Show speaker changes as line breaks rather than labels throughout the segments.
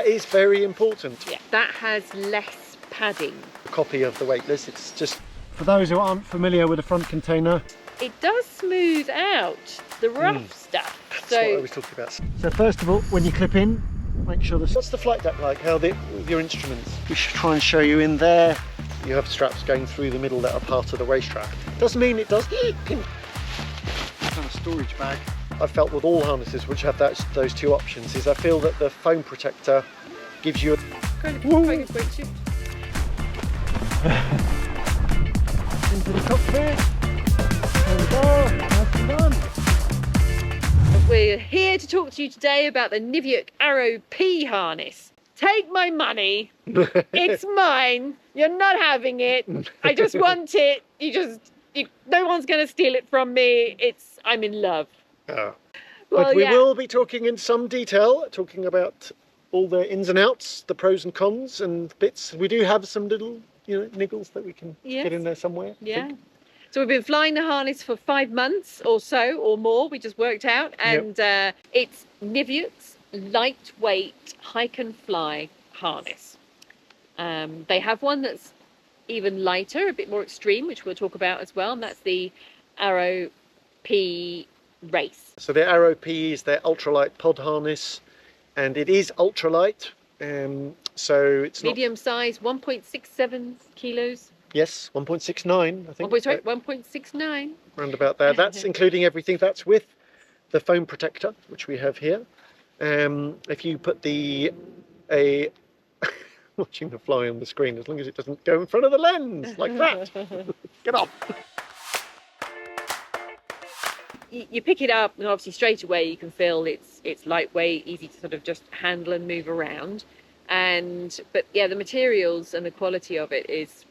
That is very important.
Yeah, that has less padding.
A copy of the weightless. It's just, for those who aren't familiar with the front container,
It does smooth out the rough stuff.
that's
So
what I was talking about. So first of all, when you clip in, make sure this. What's the flight deck like? How with your instruments? We should try and show you in there. You have straps going through the middle that are part of the waist strap. Doesn't mean it does. Kind of storage bag. I felt with all harnesses which have those two options is I feel that the foam protector gives you a
quite a quick shift.
into the cockpit. There we go. Nicely done.
We're here to talk to you today about the NIVIUK Arrow P harness. Take my money. It's mine. You're not having it. I just want it. No one's going to steal it from me. I'm in love.
Oh.
Well,
But we
yeah.
will be talking in some detail, talking about all the ins and outs, the pros and cons and bits. We do have some little, niggles that we can
Yes.
get in there somewhere. I
Yeah.
think.
So we've been flying the harness for 5 months or so, or more. We just worked out, and it's NIVIUK's lightweight hike and fly harness. They have one that's even lighter, a bit more extreme, which we'll talk about as well, and that's the Arrow P Race.
So the Arrow P is their ultralight pod harness, and it is ultralight. So it's not.
Medium size, 1.67 kilos.
Yes, 1.69, I think.
1.69.
Round about there. That's including everything. That's with the foam protector, which we have here. If you put watching the fly on the screen, as long as it doesn't go in front of the lens like that. Get off.
You pick it up, and obviously straight away you can feel it's lightweight, easy to sort of just handle and move around. But yeah, the materials and the quality of it is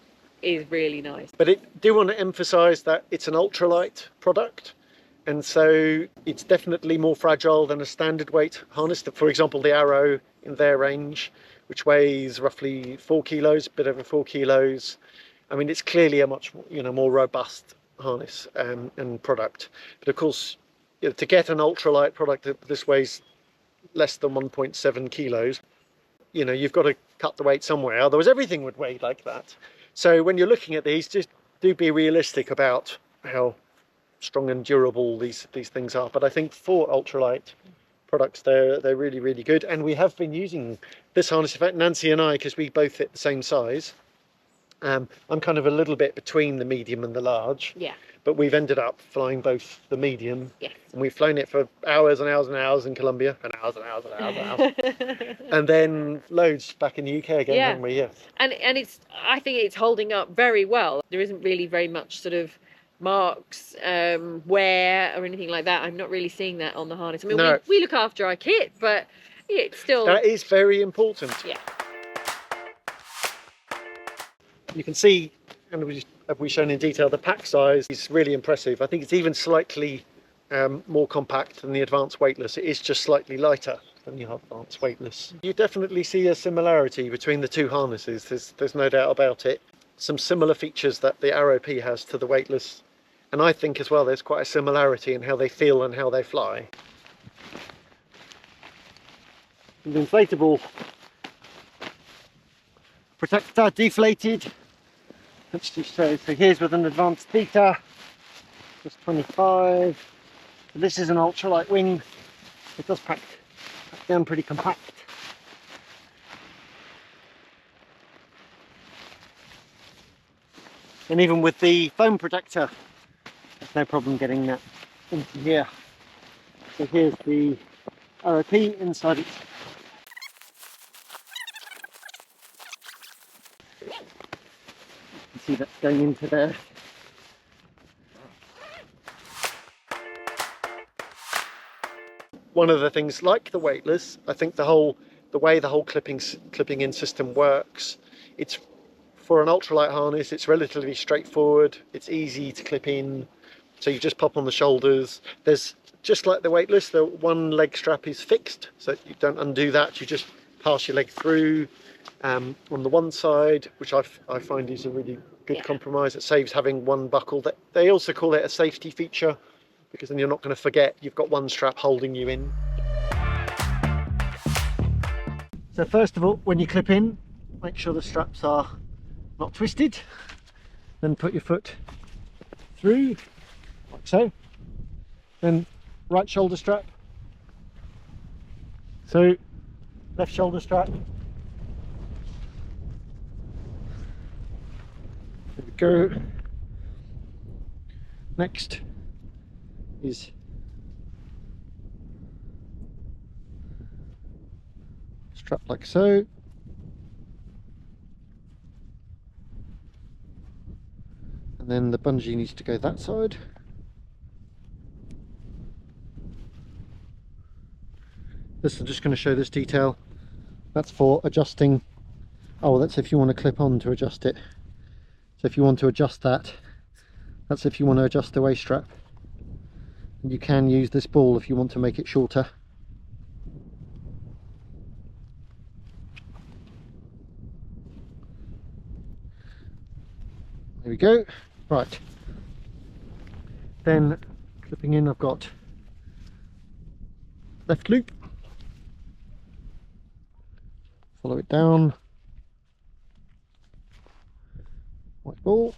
really nice.
But I do want to emphasise that it's an ultralight product, and so it's definitely more fragile than a standard weight harness. For example, the Arrow in their range, which weighs roughly 4 kilos, a bit over 4 kilos. I mean, it's clearly a much more robust harness and product. But of course, to get an ultralight product that this weighs less than 1.7 kilos, you've got to cut the weight somewhere. Otherwise, everything would weigh like that. So when you're looking at these, just do be realistic about how strong and durable these things are. But I think for ultralight products, they're really, really good. And we have been using this harness. In fact, Nancy and I, because we both fit the same size, I'm kind of a little bit between the medium and the large.
Yeah.
But we've ended up flying both the medium.
Yes.
And we've flown it for hours and hours and hours in Colombia, and hours and hours and hours and hours. And then loads back in the UK again, haven't we? Yeah.
And I think it's holding up very well. There isn't really very much sort of marks, wear or anything like that. I'm not really seeing that on the harness. I mean,
No.
we look after our kit, but it's still...
That is very important.
Yeah.
You can see, and have we shown in detail, the pack size is really impressive. I think it's even slightly more compact than the advanced weightless. It is just slightly lighter than the advanced weightless. You definitely see a similarity between the two harnesses. There's no doubt about it. Some similar features that the Arrow P has to the weightless, and I think as well there's quite a similarity in how they feel and how they fly. The inflatable protector deflated. Let's just show. So here's with an advanced theta, just 25. So this is an ultralight wing. It does pack down pretty compact. And even with the foam protector, there's no problem getting that into here. So here's the Arrow P inside it. See that's going into there. One of the things, like the weightless, I think the way the whole clipping in system works, it's for an ultralight harness, it's relatively straightforward. It's easy to clip in, so you just pop on the shoulders. There's, just like the weightless, the one leg strap is fixed, so you don't undo that. You just pass your leg through on the one side, which I find is a really good compromise. It saves having one buckle. They also call it a safety feature, because then you're not going to forget you've got one strap holding you in. So first of all, when you clip in, make sure the straps are not twisted. Then put your foot through, like so. Then right shoulder strap. So left shoulder strap. There we go. Next is strap like so. And then the bungee needs to go that side. This, I'm just going to show this detail. That's for adjusting. Oh, that's if you want to clip on to adjust it. So if you want to adjust that, that's if you want to adjust the waist strap. And you can use this ball if you want to make it shorter. There we go. Right. Then clipping in, I've got left loop. Follow it down. White ball.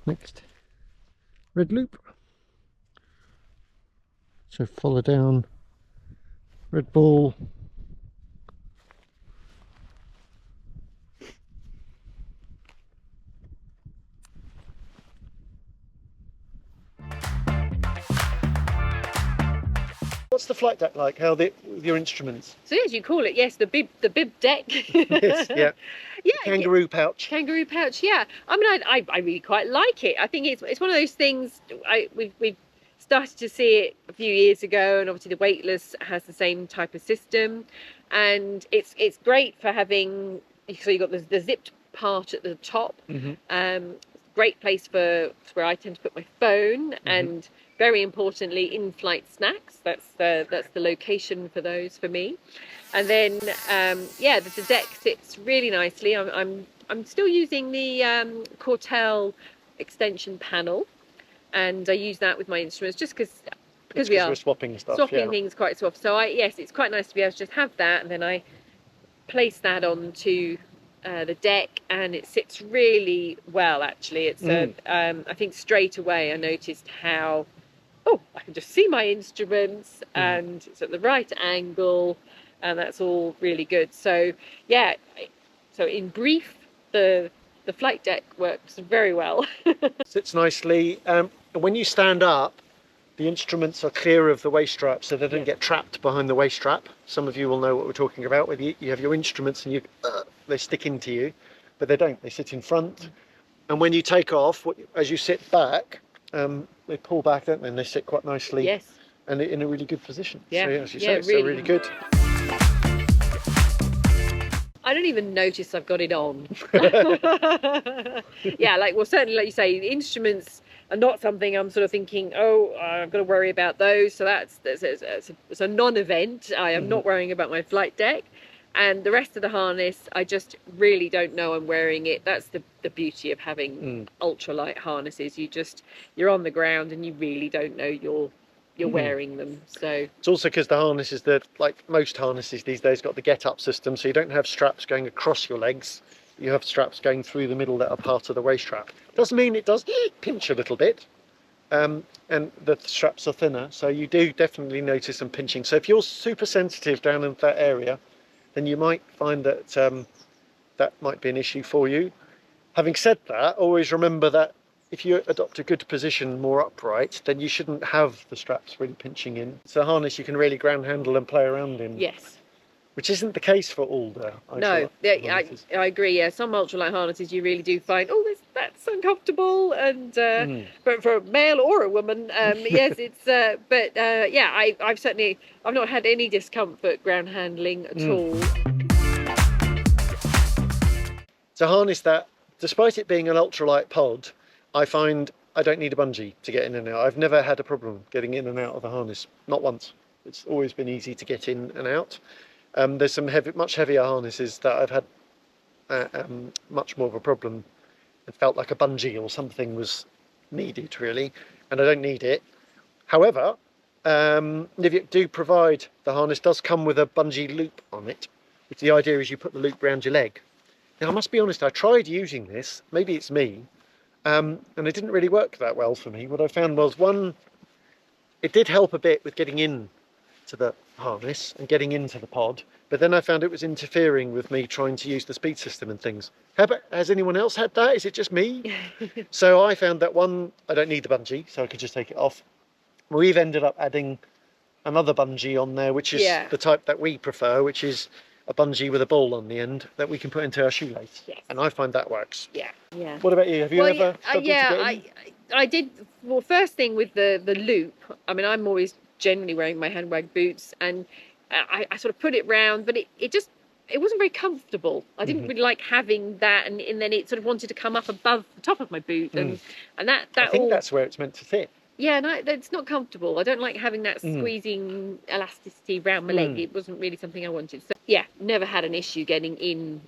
Next, red loop. So follow down, red ball. What's the flight deck like? How with your instruments?
So as you call it, yes, the bib deck.
Yes, yeah.
Yeah,
Kangaroo pouch.
Kangaroo pouch, yeah. I mean, I really quite like it. I think it's one of those things. We've started to see it a few years ago, and obviously the Weightless has the same type of system, and it's great for having. So you've got the zipped part at the top. Mm-hmm. Great place for where I tend to put my phone, mm-hmm. and very importantly, in-flight snacks. That's the location for those for me. And then yeah, the deck sits really nicely. I'm still using the Cortel extension panel, and I use that with my instruments just because we're
swapping stuff,
things quite so often. So yes, it's quite nice to be able to just have that, and then I place that onto the deck, and it sits really well. Actually, it's I think straight away I noticed how I can just see my instruments, and it's at the right angle, and that's all really good. So yeah, so in brief, the flight deck works very well.
Sits nicely. When you stand up, the instruments are clear of the waist strap, so they don't get trapped behind the waist strap. Some of you will know what we're talking about. Where you have your instruments and they stick into you, but they don't. They sit in front. And when you take off, as you sit back, they pull back, don't they? And they sit quite nicely.
Yes.
And in a really good position.
Yeah.
So as you say, so really good.
I don't even notice I've got it on. Yeah, certainly, like you say, the instruments are not something I'm sort of thinking, I've got to worry about those. So it's a non-event. I am not worrying about my flight deck. And the rest of the harness, I just really don't know I'm wearing it. That's the beauty of having ultralight harnesses. You're on the ground and you really don't know you're wearing them. So
it's also because the harnesses, that like most harnesses these days, got the get-up system, so you don't have straps going across your legs. You have straps going through the middle that are part of the waist strap. Doesn't mean it does pinch a little bit, and the straps are thinner, so you do definitely notice some pinching. So if you're super sensitive down in that area, then you might find that that might be an issue for you. Having said that, always remember that if you adopt a good position, more upright, then you shouldn't have the straps really pinching in. It's a harness you can really ground handle and play around in.
yes.
Which isn't the case for all the
No, I agree. Yeah, some ultralight harnesses you really do find, that's uncomfortable, and but for a male or a woman, yes, it's. I've not had any discomfort ground handling at all.
It's a harness that, despite it being an ultralight pod, I find I don't need a bungee to get in and out. I've never had a problem getting in and out of the harness, not once. It's always been easy to get in and out. There's some much heavier harnesses that I've had much more of a problem. It felt like a bungee or something was needed, really, and I don't need it. However, NIVIUK do provide, the harness does come with a bungee loop on it, which the idea is you put the loop around your leg. Now I must be honest, I tried using this, maybe it's me, and it didn't really work that well for me. What I found was, one, it did help a bit with getting in to the harness and getting into the pod, but then I found it was interfering with me trying to use the speed system and things. Has anyone else had that? Is it just me? So I found that, one, I don't need the bungee, so I could just take it off. We've ended up adding another bungee on there, which is the type that we prefer, which is a bungee with a ball on the end that we can put into our shoelace.
Yes.
And I find that works.
Yeah, yeah.
What about you? Have you ever struggled to get in?
I did. Well, first thing with the loop, I mean, I'm always generally wearing my handbag boots, and I sort of put it round, but it wasn't very comfortable. I didn't really like having that, and then it sort of wanted to come up above the top of my boot, and that
I think that's where it's meant to fit.
Yeah, no, it's not comfortable. I don't like having that squeezing elasticity around my leg. It wasn't really something I wanted. So yeah, never had an issue getting in,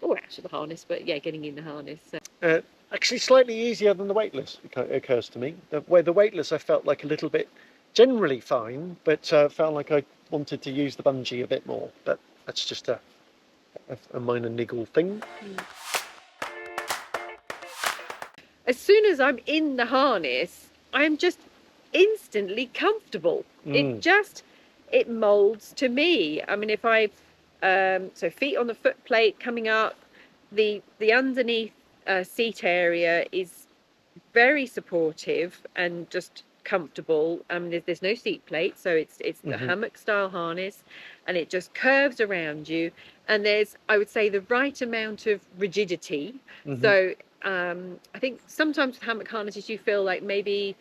or actually the harness, but yeah, getting in the harness. So.
Actually, slightly easier than the weightless, it occurs to me. The weightless, I felt like a little bit, generally fine, but felt like I wanted to use the bungee a bit more. But that's just a minor niggle thing.
As soon as I'm in the harness, I'm just instantly comfortable. It molds to me. I mean, if so feet on the foot plate coming up, the underneath seat area is very supportive and just comfortable. There's no seat plate, so it's the hammock style harness, and it just curves around you, and there's, I would say, the right amount of rigidity. So I think sometimes with hammock harnesses you feel like maybe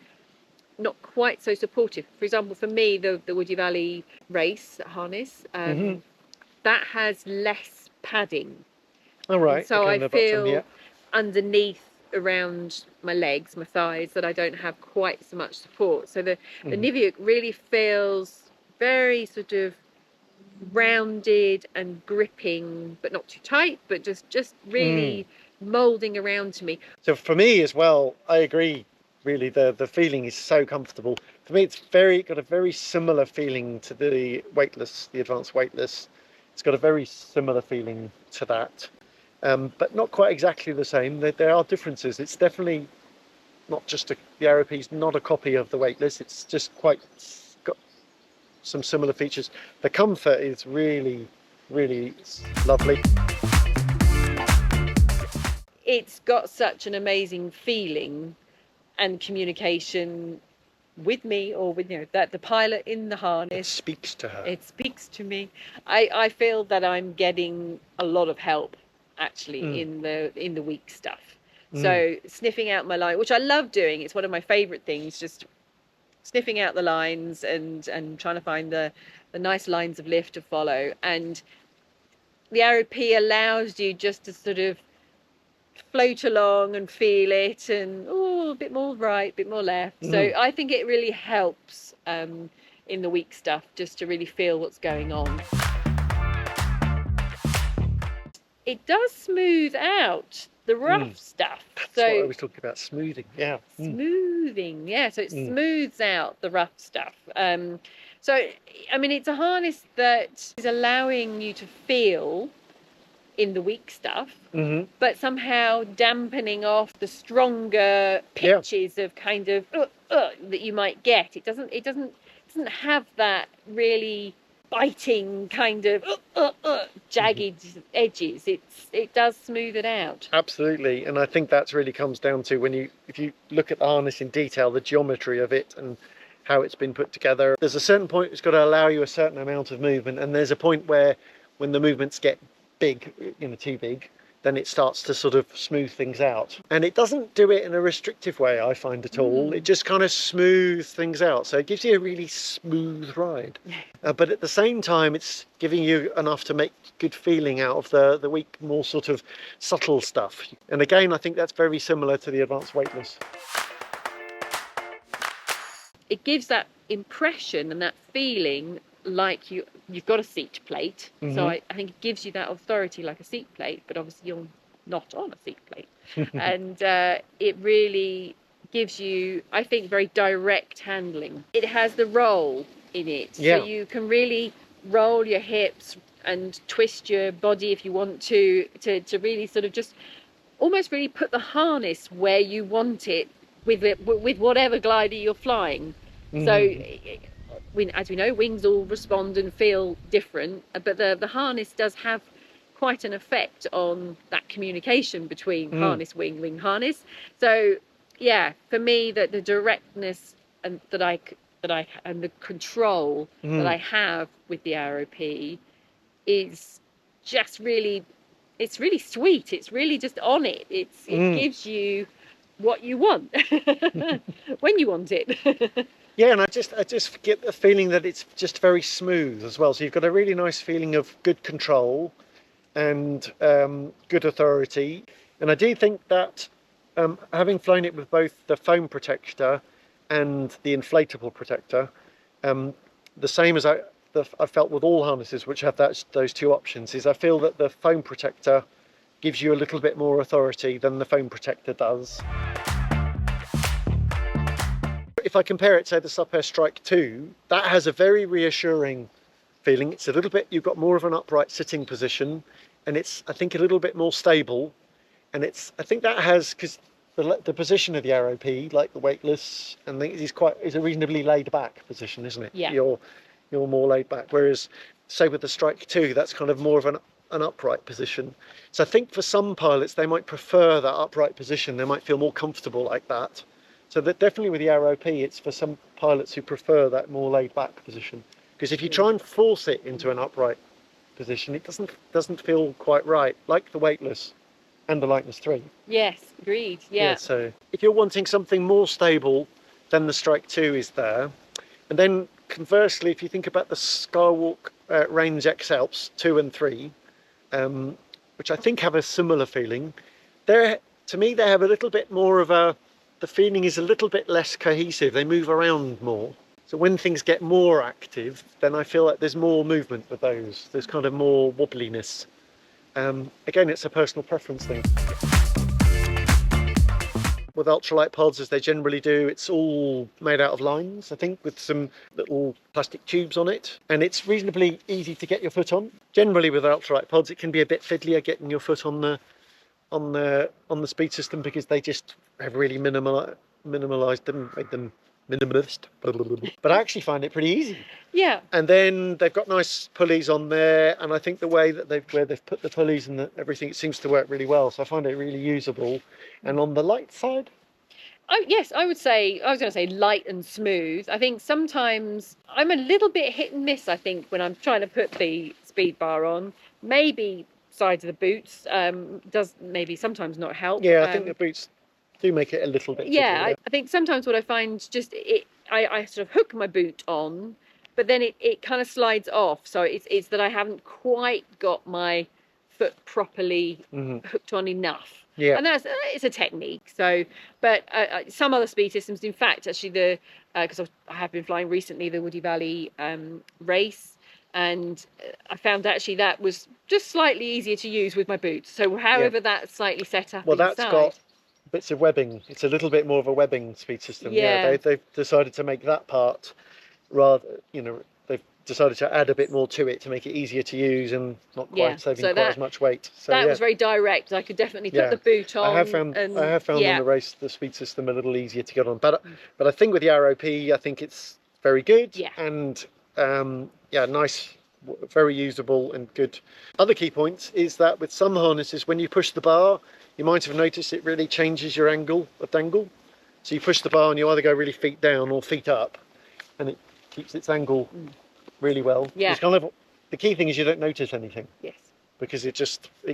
not quite so supportive. For example, for me, the Woody Valley race harness, that has less padding.
All right.
And so I feel underneath around my legs, my thighs, that I don't have quite so much support. So the NIVIUK really feels very sort of rounded and gripping, but not too tight, but just really molding around to me.
So for me as well, I agree. Really, the feeling is so comfortable. For me, it's got a very similar feeling to the weightless, the advanced weightless. It's got a very similar feeling to that, but not quite exactly the same. There are differences. It's definitely not just the Aerope's not a copy of the weightless. It's just got some similar features. The comfort is really, really lovely.
It's got such an amazing feeling and communication with me, or with that the pilot in the harness.
It speaks to her.
It speaks to me. I feel that I'm getting a lot of help actually in the weak stuff. So sniffing out my line, which I love doing. It's one of my favourite things, just sniffing out the lines and trying to find the nice lines of lift to follow. And the Aerope allows you just to sort of float along and feel it, and a bit more right, a bit more left. So I think it really helps in the weak stuff just to really feel what's going on. It does smooth out the rough stuff.
That's
so
what I was talking about, smoothing. Yeah.
Smoothing, yeah. So it smooths out the rough stuff. So I mean, it's a harness that is allowing you to feel in the weak stuff, but somehow dampening off the stronger pitches of kind of that you might get. It doesn't have that really biting kind of jagged edges. It does smooth it out.
Absolutely, and I think that's really comes down to if you look at the harness in detail, the geometry of it and how it's been put together. There's a certain point it's got to allow you a certain amount of movement, and there's a point where when the movements get big, too big, then it starts to sort of smooth things out. And it doesn't do it in a restrictive way, I find, at all. It just kind of smooths things out. So it gives you a really smooth ride. But at the same time, it's giving you enough to make good feeling out of the weak, more sort of subtle stuff. And again, I think that's very similar to the advanced weightless.
It gives that impression and that feeling like you've got a seat plate. So I think it gives you that authority like a seat plate, but obviously you're not on a seat plate. And it really gives you, I think, very direct handling. It has the roll in it,
Yeah.
so you can really roll your hips and twist your body if you want to really sort of just almost really put the harness where you want it with whatever glider you're flying. So as we know, wings all respond and feel different, but the harness does have quite an effect on that communication between harness, wing, harness. So yeah, for me, the directness and that I and the control that I have with the Aero P is just really, it's really sweet. It's really just on it. It gives you what you want when you want it.
Yeah, and I just get the feeling that it's just very smooth as well. So you've got a really nice feeling of good control and good authority. And I do think that having flown it with both the foam protector and the inflatable protector, the same as I felt with all harnesses which have those two options, is I feel that the foam protector gives you a little bit more authority than the foam protector does. If I compare it to the Super Strike 2, that has a very reassuring feeling. It's a little bit, you've got more of an upright sitting position, and it's, I think, a little bit more stable. And it's, I think that has, because the position of the Aero P, like the weightless, and is a reasonably laid back position, isn't it?
Yeah.
You're more laid back. Whereas, say with the Strike 2, that's kind of more of an upright position. So I think for some pilots, they might prefer that upright position. They might feel more comfortable like that. So that definitely with the Aero P, it's for some pilots who prefer that more laid back position. Because if you try and force it into an upright position, it doesn't feel quite right, like the weightless and the Lightness 3.
Yes, agreed. Yeah.
So if you're wanting something more stable, then the Strike 2 is there. And then conversely, if you think about the Skywalk Range X Alps 2 and 3, which I think have a similar feeling, to me they have a little bit more of the feeling is a little bit less cohesive. They move around more. So when things get more active, then I feel like there's more movement with those. There's kind of more wobbliness. Again, it's a personal preference thing. With ultralight pods, as they generally do, it's all made out of lines, I think, with some little plastic tubes on it. And it's reasonably easy to get your foot on. Generally with ultralight pods, it can be a bit fiddlier getting your foot on the speed system, because they just have really minimalized them, made them minimalist. But I actually find it pretty easy.
Yeah.
And then they've got nice pulleys on there, and I think the way that they've put the pulleys and everything, it seems to work really well. So I find it really usable. And on the light side,
Oh yes, I was going to say light and smooth. I think sometimes I'm a little bit hit and miss. I think when I'm trying to put the speed bar on, maybe sides of the boots does maybe sometimes not help.
yeah, I think the boots do make it a little bit.
Yeah, I think sometimes what I find just I sort of hook my boot on, but then it kind of slides off. So it's that I haven't quite got my foot properly hooked on enough.
Yeah,
and it's a technique. So, but some other speed systems, in fact, actually because I have been flying recently the Woody Valley race, and I found actually that was just slightly easier to use with my boots. So however that's slightly set up.
Well,
inside,
that's got bits of webbing. It's a little bit more of a webbing speed system.
Yeah.
They've decided to make that part rather, they've decided to add a bit more to it to make it easier to use and not quite saving quite as much weight. So
that was very direct. I could definitely put the boot on.
I have found on the race the speed system a little easier to get on. But I think with the Aero P, I think it's very good.
Yeah.
And nice, very usable and good. Other key points is that with some harnesses, when you push the bar, you might have noticed it really changes your angle of dangle. So you push the bar and you either go really feet down or feet up, and it keeps its angle really well.
Yeah.
It's kind of, the key thing is you don't notice anything.
Yes.
Because it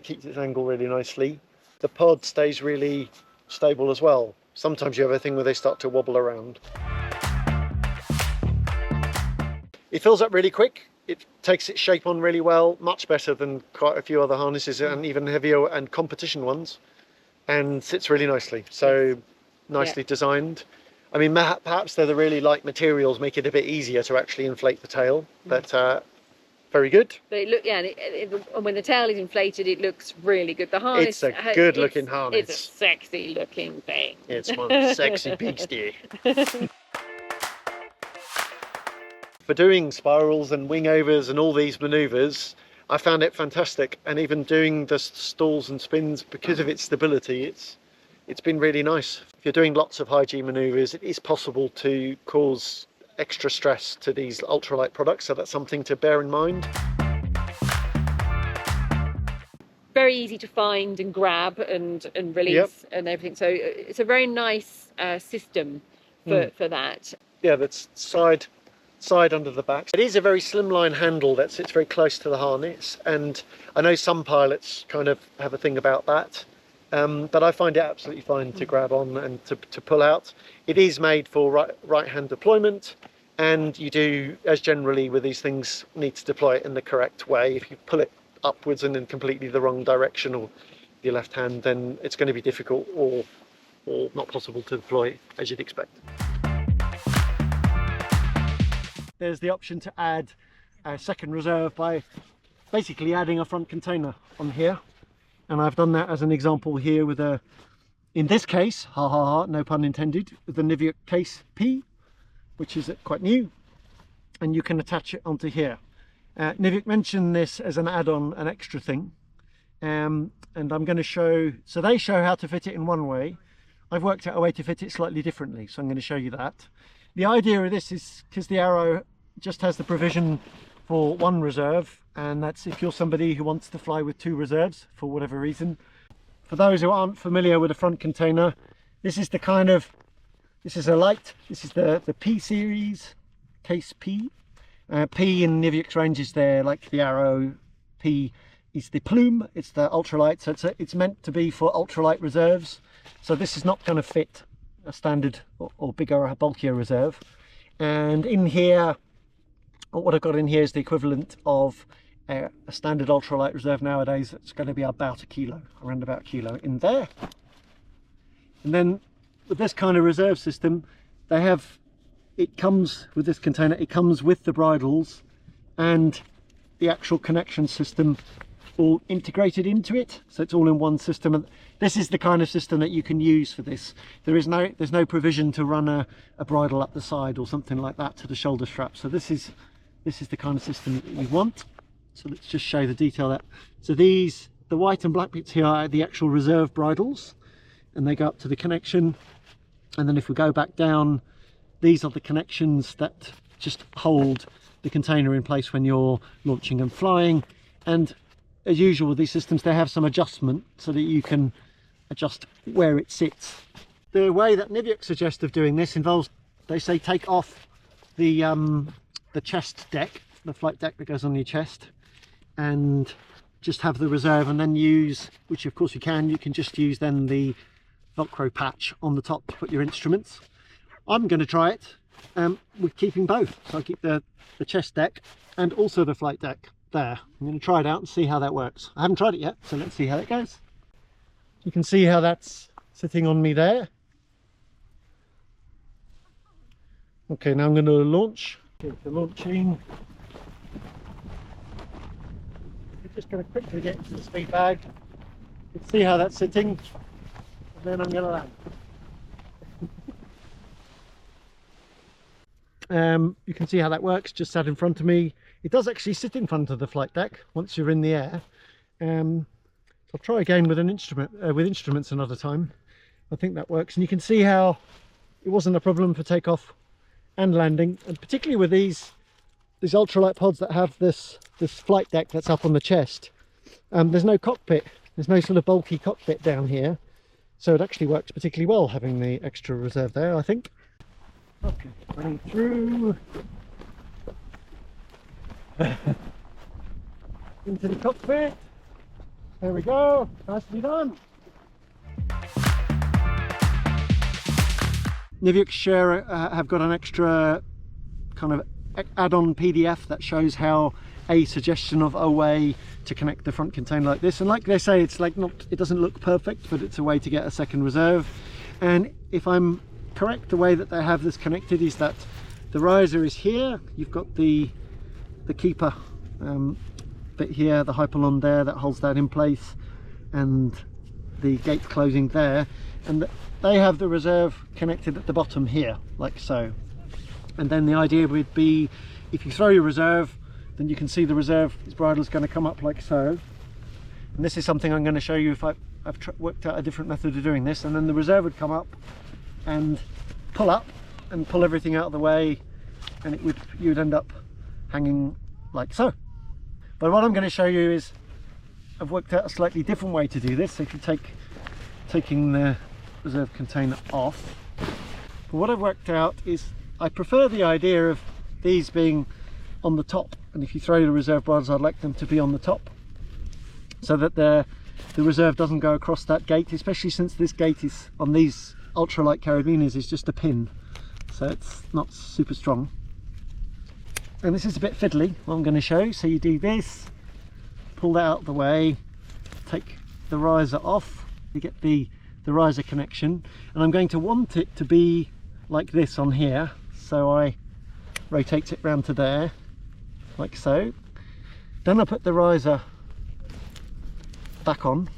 keeps its angle really nicely. The pod stays really stable as well. Sometimes you have a thing where they start to wobble around. It fills up really quick. It takes its shape on really well, much better than quite a few other harnesses and even heavier and competition ones, and sits really nicely. So nicely designed. I mean, perhaps they're the really light materials make it a bit easier to actually inflate the tail, but very good.
But it and when the tail is inflated, it looks really good. The harness,
It's a good looking harness.
It's a sexy looking thing.
It's one sexy beastie. For doing spirals and wing overs and all these maneuvers, I found it fantastic. And even doing the stalls and spins, because of its stability, it's been really nice. If you're doing lots of high G maneuvers, it is possible to cause extra stress to these ultralight products, so that's something to bear in mind.
Very easy to find and grab and release and everything. So it's a very nice system for that.
Yeah, that's side under the back. It is a very slimline handle that sits very close to the harness, and I know some pilots kind of have a thing about that. But I find it absolutely fine to grab on and to pull out. It is made for right hand deployment, and you do, as generally with these things, need to deploy it in the correct way. If you pull it upwards and in completely the wrong direction, or your left hand, then it's going to be difficult or not possible to deploy as you'd expect. There's the option to add a second reserve by basically adding a front container on here. And I've done that as an example here with in this case, no pun intended, with the NIVIUK case P, which is quite new, and you can attach it onto here. NIVIUK mentioned this as an add-on, an extra thing, and I'm going to show, so they show how to fit it in one way. I've worked out a way to fit it slightly differently, so I'm going to show you that. The idea of this is because the Arrow just has the provision for one reserve, and that's if you're somebody who wants to fly with two reserves for whatever reason. For those who aren't familiar with a front container, this is a light, this is the P series, case P. P in NIVIUK's range is there, like the Arrow. P is the plume, it's the ultralight, so it's meant to be for ultralight reserves. So this is not going to fit a standard or bigger or bulkier reserve. And in here, what I've got in here is the equivalent of a standard ultralight reserve nowadays. It's going to be about a kilo, around about a kilo in there. And then with this kind of reserve system, it comes with this container, it comes with the bridles and the actual connection system all integrated into it, so it's all in one system. And this is the kind of system that you can use for this. There's no provision to run a bridle up the side or something like that to the shoulder strap. So this is the kind of system that you want. So let's just show the detail that. So the white and black bits here are the actual reserve bridles, and they go up to the connection. And then if we go back down, these are the connections that just hold the container in place when you're launching and flying. And as usual with these systems, they have some adjustment so that you can adjust where it sits. The way that NIVIUK suggests of doing this involves, they say, take off the chest deck, the flight deck that goes on your chest, and just have the reserve, and then use, which of course you can just use then the Velcro patch on the top to put your instruments. I'm going to try it with keeping both, so I keep the chest deck and also the flight deck there. I'm going to try it out and see how that works. I haven't tried it yet, so let's see how that goes. You can see how that's sitting on me there. Okay, now I'm going to launch. Okay, so launching. I'm just going to quickly get into the speed bag. You can see how that's sitting, and then I'm going to land. You can see how that works, just sat in front of me. It does actually sit in front of the flight deck once you're in the air. I'll try again with an instrument, with instruments another time. I think that works, and you can see how it wasn't a problem for takeoff and landing, and particularly with these ultralight pods that have this flight deck that's up on the chest. There's no cockpit, there's no sort of bulky cockpit down here, so it actually works particularly well having the extra reserve there, I think. Okay, running through into the cockpit. There we go, nicely done. NIVIUK have got an extra kind of add-on PDF that shows how a suggestion of a way to connect the front container like this, and like they say, it's like it doesn't look perfect, but it's a way to get a second reserve. And if I'm correct, the way that they have this connected is that the riser is here, you've got the keeper bit here, the hypalon there that holds that in place, and the gate closing there, and they have the reserve connected at the bottom here, like so. And then the idea would be, if you throw your reserve, then you can see the reserve, its bridle is going to come up like so. And this is something I'm going to show you if I've worked out a different method of doing this. And then the reserve would come up and pull up and pull everything out of the way, and you would end up hanging like so. But what I'm going to show you is, I've worked out a slightly different way to do this. So if you taking the reserve container off, but what I've worked out is I prefer the idea of these being on the top, and if you throw the reserve bridles, I'd like them to be on the top, so that the reserve doesn't go across that gate, especially since this gate is on these ultralight carabiners is just a pin, so it's not super strong. And this is a bit fiddly, what I'm going to show. So you do this, pull that out of the way, take the riser off, you get the riser connection, and I'm going to want it to be like this on here, so I rotate it round to there, like so. Then I put the riser back on,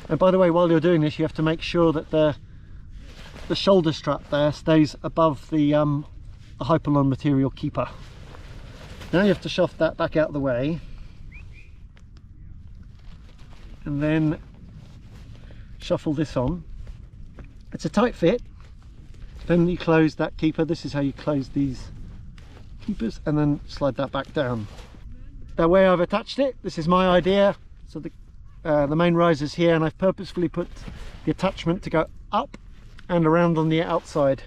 and by the way, while you're doing this, you have to make sure that the shoulder strap there stays above the hypalon material keeper. Now you have to shove that back out of the way, and then shuffle this on. It's a tight fit. Then you close that keeper. This is how you close these keepers, and then slide that back down. The way I've attached it, this is my idea. So the main riser's here, and I've purposefully put the attachment to go up and around on the outside,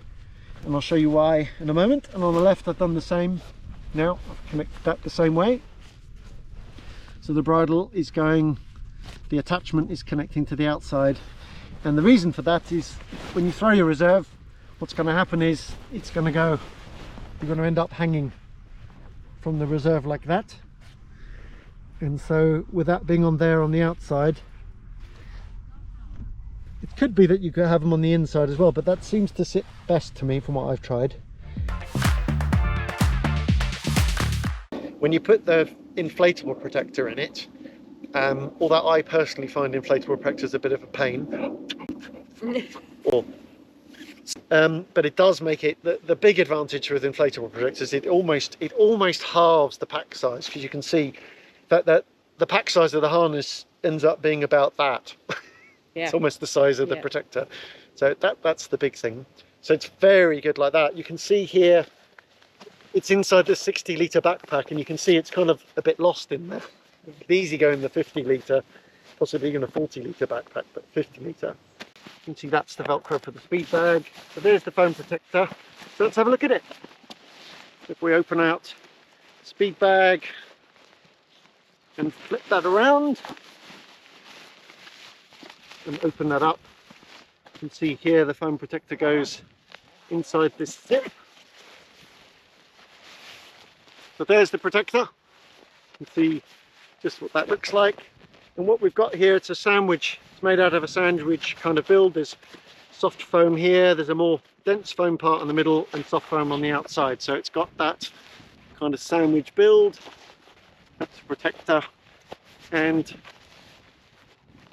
and I'll show you why in a moment. And on the left I've done the same. Now I've connected that the same way, so the bridle is going, the attachment is connecting to the outside. And the reason for that is, when you throw your reserve, what's going to happen is it's going to go, you're going to end up hanging from the reserve like that. And so with that being on there on the outside, it could be that you could have them on the inside as well, but that seems to sit best to me from what I've tried. When you put the inflatable protector in it, although I personally find inflatable protectors a bit of a pain, but it does make it, the big advantage with inflatable protectors, it almost halves the pack size, because you can see that the pack size of the harness ends up being about that. Yeah. It's almost the size of the protector, so that's the big thing. So it's very good like that. You can see here it's inside the 60-litre backpack, and you can see it's kind of a bit lost in there. You could easily go in the 50-litre, possibly even a 40-litre backpack, but 50-litre. You can see that's the Velcro for the speed bag. So there's the foam protector. So let's have a look at it. If we open out the speed bag and flip that around and open that up, you can see here the foam protector goes inside this zip. So there's the protector. You can see just what that looks like. And what we've got here, it's a sandwich. It's made out of a sandwich kind of build. There's soft foam here, there's a more dense foam part in the middle, and soft foam on the outside. So it's got that kind of sandwich build. That's a protector. And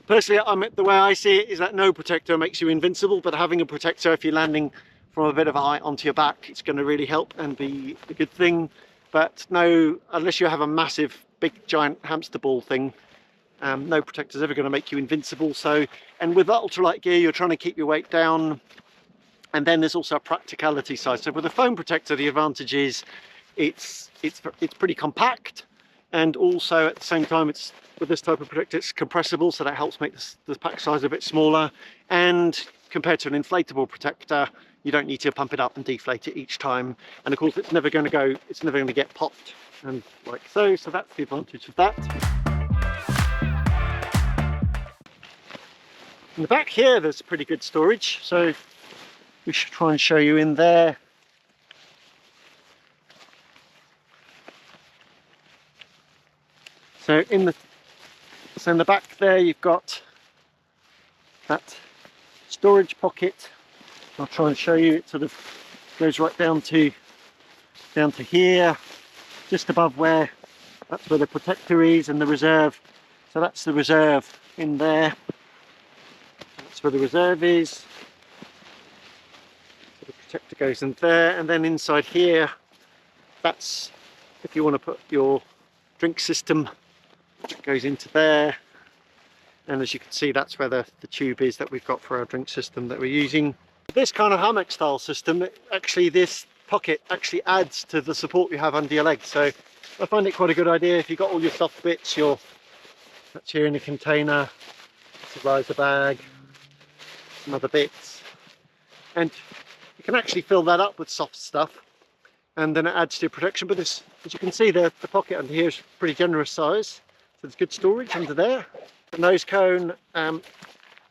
personally, the way I see it is that no protector makes you invincible, but having a protector, if you're landing from a bit of a height onto your back, it's going to really help and be a good thing. But no, unless you have a massive, big, giant hamster ball thing, no protector is ever going to make you invincible. So, and with ultralight gear, you're trying to keep your weight down. And then there's also a practicality side. So with a foam protector, the advantage is it's pretty compact, and also at the same time, it's with this type of protector, it's compressible, so that helps make the pack size a bit smaller. And compared to an inflatable protector, you don't need to pump it up and deflate it each time. And of course, it's never going to get popped, and like so. So that's the advantage of that. In the back here, there's pretty good storage, so we should try and show you in there. So in the back there, you've got that storage pocket. I'll try and show you. It sort of goes right down to here. just above where, that's where the protector is and the reserve. So that's the reserve in there. That's where the reserve is. So the protector goes in there, and then inside here, that's if you want to put your drink system, it goes into there. And as you can see, that's where the tube is that we've got for our drink system that we're using. This kind of hammock style system, actually this pocket actually adds to the support you have under your legs. So I find it quite a good idea if you've got all your soft bits, that's here in a container, it's a riser bag, some other bits. And you can actually fill that up with soft stuff, and then it adds to your protection. But this, as you can see, the pocket under here is pretty generous size. So there's good storage under there. The nose cone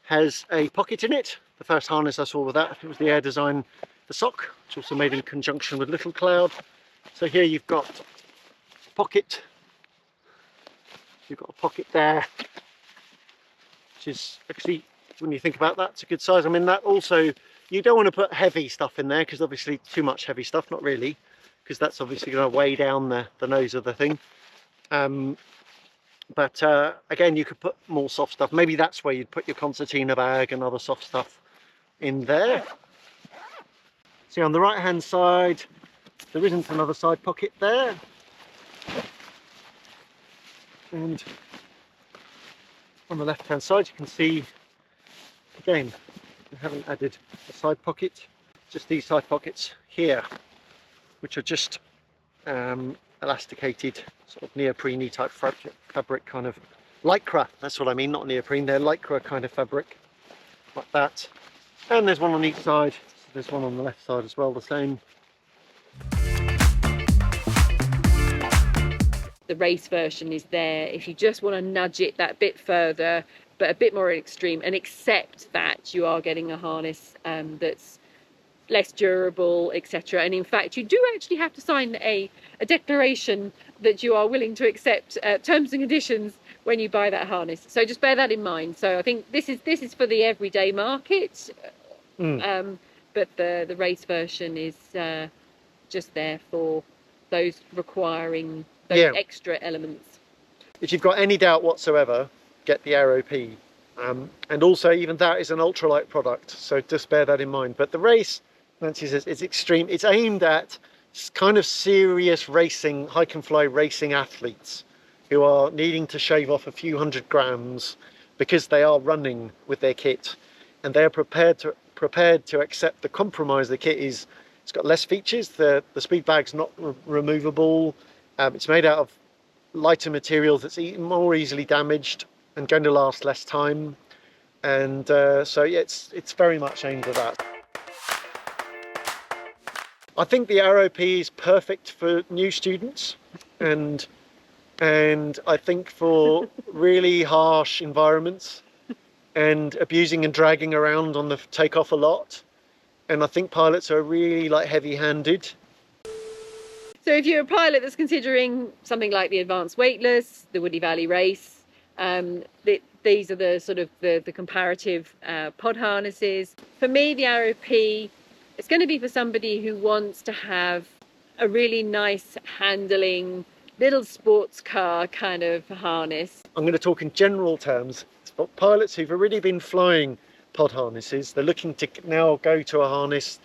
has a pocket in it. The first harness I saw with that, it was the Air Design, the sock, which also made in conjunction with Little Cloud. So here you've got a pocket. You've got a pocket there, which is actually, when you think about that, it's a good size. I mean, that also, you don't want to put heavy stuff in there, because obviously too much heavy stuff, not really, because that's obviously going to weigh down the nose of the thing. But again, you could put more soft stuff. Maybe that's where you'd put your concertina bag and other soft stuff in there. See, on the right hand side, there isn't another side pocket there. And on the left hand side, you can see, again, we haven't added a side pocket, just these side pockets here, which are just elasticated sort of neoprene type fabric, kind of lycra, that's what I mean, not neoprene, they're lycra kind of fabric, like that. And there's one on each side, so there's one on the left side as well, the same.
The race version is there if you just want to nudge it that bit further, but a bit more extreme, and accept that you are getting a harness that's less durable, etc. And in fact, you do actually have to sign a declaration that you are willing to accept terms and conditions when you buy that harness. So just bear that in mind. So I think this is for the everyday market, but the race version is just there for those requiring those extra elements.
If you've got any doubt whatsoever, get the Aero P. And also, even that is an ultralight product, so just bear that in mind. But the race, Nancy says, it's extreme. It's aimed at kind of serious racing, hike and fly racing athletes who are needing to shave off a few 100 grams because they are running with their kit, and they are prepared to accept the compromise. The kit is, it's got less features. The speed bag's not removable. It's made out of lighter materials that's more easily damaged and going to last less time. And so yeah, it's very much aimed at that. I think the Aero P is perfect for new students, and I think for really harsh environments and abusing and dragging around on the takeoff a lot. And I think pilots are really like heavy-handed.
So if you're a pilot that's considering something like the Advanced Weightless, the Woody Valley Race, these are the sort of the comparative pod harnesses. For me, the Aero P, it's going to be for somebody who wants to have a really nice handling little sports car kind of harness. I'm
going to talk in general terms. It's for pilots who've already been flying pod harnesses. They're looking to now go to a harness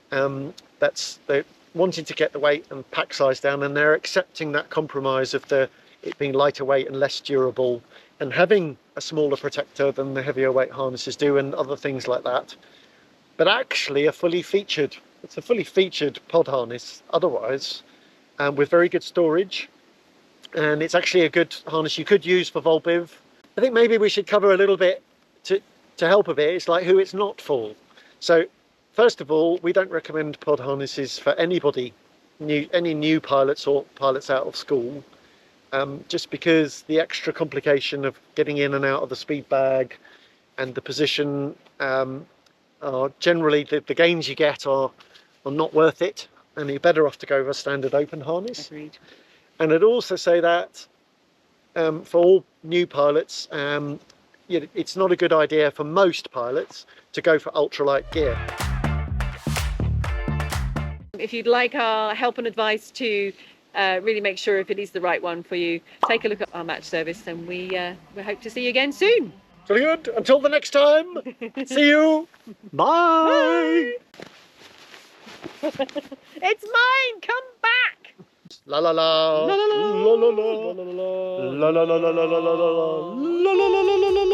they're wanting to get the weight and pack size down, and they're accepting that compromise of it being lighter weight and less durable, and having a smaller protector than the heavier weight harnesses do, and other things like that. But actually it's a fully featured pod harness otherwise, with very good storage, and it's actually a good harness you could use for Volbiv. I think maybe we should cover a little bit to help a bit. It's like who it's not for. So first of all, we don't recommend pod harnesses for anybody, any new pilots or pilots out of school, just because the extra complication of getting in and out of the speed bag and the position, are generally the gains you get are not worth it, and you're better off to go with a standard open harness.
Agreed.
And I'd also say that for all new pilots, it's not a good idea for most pilots to go for ultralight gear.
If you'd like our help and advice to really make sure if it is the right one for you. Take a look at our match service, and we hope to see you again soon.
Very good. Until the next time. See you. Bye.
It's mine. Come back.
La la la. La la la. La la la la la la la la la la la la la la la la la la la la.